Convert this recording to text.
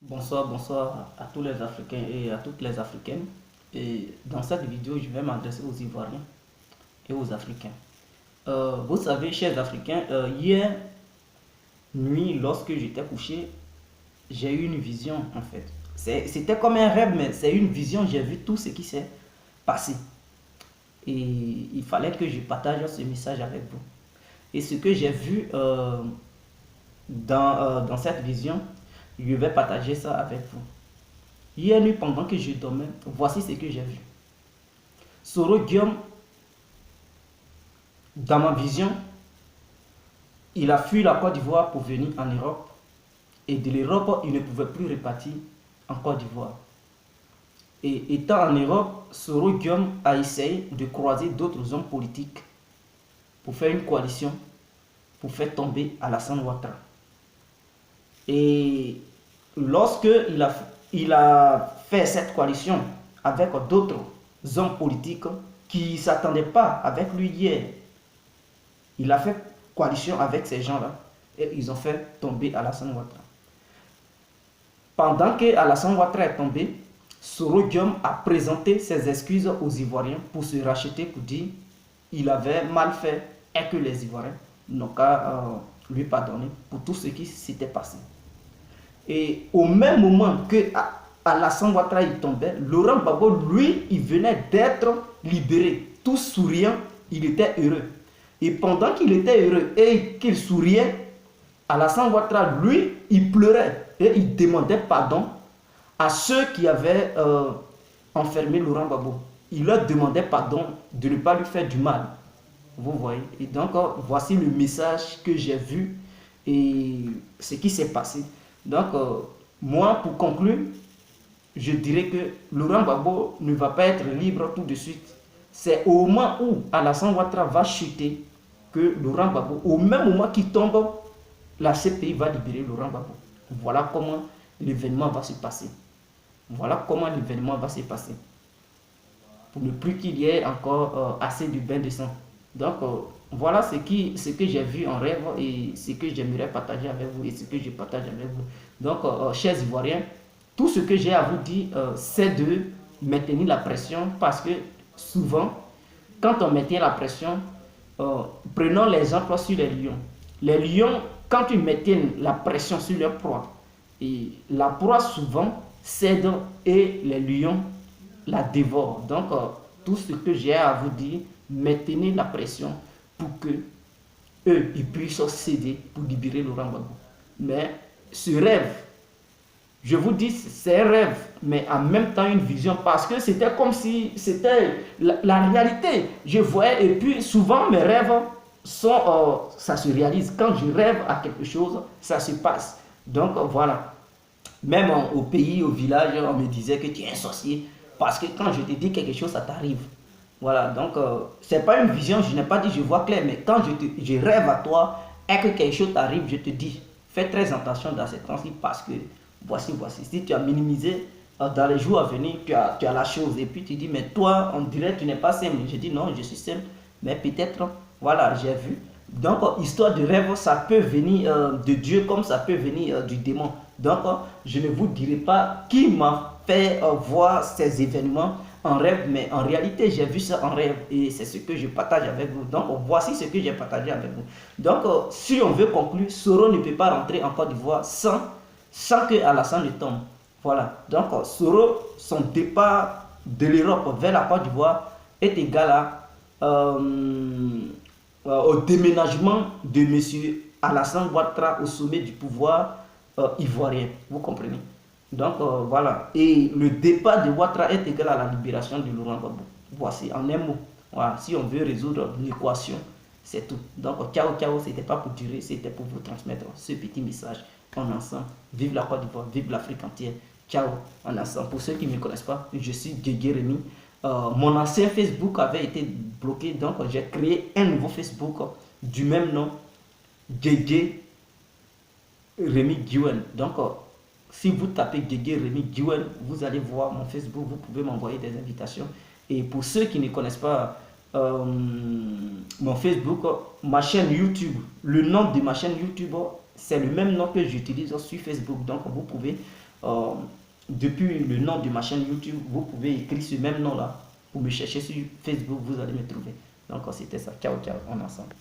Bonsoir, bonsoir à tous les Africains et à toutes les Africaines. Et dans cette vidéo, je vais m'adresser aux Ivoiriens et aux Africains. Vous savez, chers Africains, hier nuit, lorsque j'étais couché, j'ai eu une vision en fait. C'était comme un rêve, mais c'est une vision. J'ai vu tout ce qui s'est passé. Et il fallait que je partage ce message avec vous. Et ce que j'ai vu dans cette vision, je vais partager ça avec vous. Hier nuit, pendant que je dormais, voici ce que j'ai vu. Soro Guillaume, dans ma vision, il a fui la Côte d'Ivoire pour venir en Europe. Et de l'Europe, il ne pouvait plus repartir en Côte d'Ivoire. Et étant en Europe, Soro Guillaume a essayé de croiser d'autres hommes politiques pour faire une coalition, pour faire tomber Alassane Ouattara. Et lorsque il a fait cette coalition avec d'autres hommes politiques qui ne s'attendaient pas avec lui hier, il a fait coalition avec ces gens-là et ils ont fait tomber Alassane Ouattara. Pendant que Alassane Ouattara est tombé, Soro Guillaume a présenté ses excuses aux Ivoiriens pour se racheter, pour dire qu'il avait mal fait et que les Ivoiriens n'ont qu'à lui pardonner pour tout ce qui s'était passé. Et au même moment que Alassane Ouattara il tombait, Laurent Gbagbo, lui, il venait d'être libéré. Tout souriant, il était heureux. Et pendant qu'il était heureux et qu'il souriait, Alassane Ouattara, lui, il pleurait et il demandait pardon à ceux qui avaient enfermé Laurent Gbagbo. Il leur demandait pardon de ne pas lui faire du mal. Vous voyez. Et donc, voici le message que j'ai vu et ce qui s'est passé. Donc, moi, pour conclure, je dirais que Laurent Gbagbo ne va pas être libre tout de suite. C'est au moment où Alassane Ouattara va chuter que Laurent Gbagbo, au même moment qu'il tombe, la CPI va libérer Laurent Gbagbo. Voilà comment l'événement va se passer. Voilà comment l'événement va se passer. Pour ne plus qu'il y ait encore assez de bain de sang. Donc, voilà ce que j'ai vu en rêve et ce que j'aimerais partager avec vous et ce que je partage avec vous. Donc, chers Ivoiriens, tout ce que j'ai à vous dire, c'est de maintenir la pression parce que souvent, quand on maintient la pression, prenons l'exemple sur les lions. Les lions, quand ils maintiennent la pression sur leur proie, et la proie souvent cède et les lions la dévorent. Donc, tout ce que j'ai à vous dire, maintenez la pression pour que eux ils puissent céder pour libérer Laurent Gbagbo. Mais ce rêve, je vous dis, c'est un rêve, mais en même temps une vision, parce que c'était comme si c'était la réalité. Je voyais, et puis souvent mes rêves ça se réalise. Quand je rêve à quelque chose, ça se passe. Donc voilà. Même au pays, au village, on me disait que tu es un sorcier, parce que quand je te dis quelque chose, ça t'arrive. Voilà, donc c'est pas une vision, je n'ai pas dit je vois clair, mais quand je rêve à toi et que quelque chose t'arrive, je te dis, fais très attention dans ces temps-ci parce que voici. Si tu as minimisé dans les jours à venir, tu as la chose et puis tu dis, mais toi, on dirait que tu n'es pas simple. Je dis non, je suis simple, mais peut-être, voilà, j'ai vu. Donc, histoire de rêve, ça peut venir de Dieu comme ça peut venir du démon. Donc, je ne vous dirai pas qui m'a fait voir ces événements en rêve, mais en réalité, j'ai vu ça en rêve et c'est ce que je partage avec vous. Donc, voici ce que j'ai partagé avec vous. Donc, si on veut conclure, Soro ne peut pas rentrer en Côte d'Ivoire sans que Alassane ne tombe. Voilà. Donc, Soro, son départ de l'Europe vers la Côte d'Ivoire est égal au déménagement de M. Alassane Ouattara au sommet du pouvoir ivoirien. Vous comprenez? Donc voilà. Et le départ de Ouattara est égal à la libération de Laurent Gbagbo. Voici, en un mot. Voilà. Si on veut résoudre l'équation, c'est tout. Donc ciao, c'était pas pour durer, c'était pour vous transmettre ce petit message en ensemble. Vive la Côte d'Ivoire, vive l'Afrique entière. Ciao, en ensemble. Pour ceux qui ne me connaissent pas, je suis Guégué Rémi. Mon ancien Facebook avait été bloqué, donc j'ai créé un nouveau Facebook du même nom, Guégué Rémi Guiwen. Donc, si vous tapez Guégué Rémi Guiwen, vous allez voir mon Facebook, vous pouvez m'envoyer des invitations. Et pour ceux qui ne connaissent pas mon Facebook, ma chaîne YouTube, le nom de ma chaîne YouTube, c'est le même nom que j'utilise sur Facebook. Donc, vous pouvez depuis le nom de ma chaîne YouTube, vous pouvez écrire ce même nom là pour me chercher sur Facebook, vous allez me trouver. Donc c'était ça. Ciao, ciao, on est ensemble.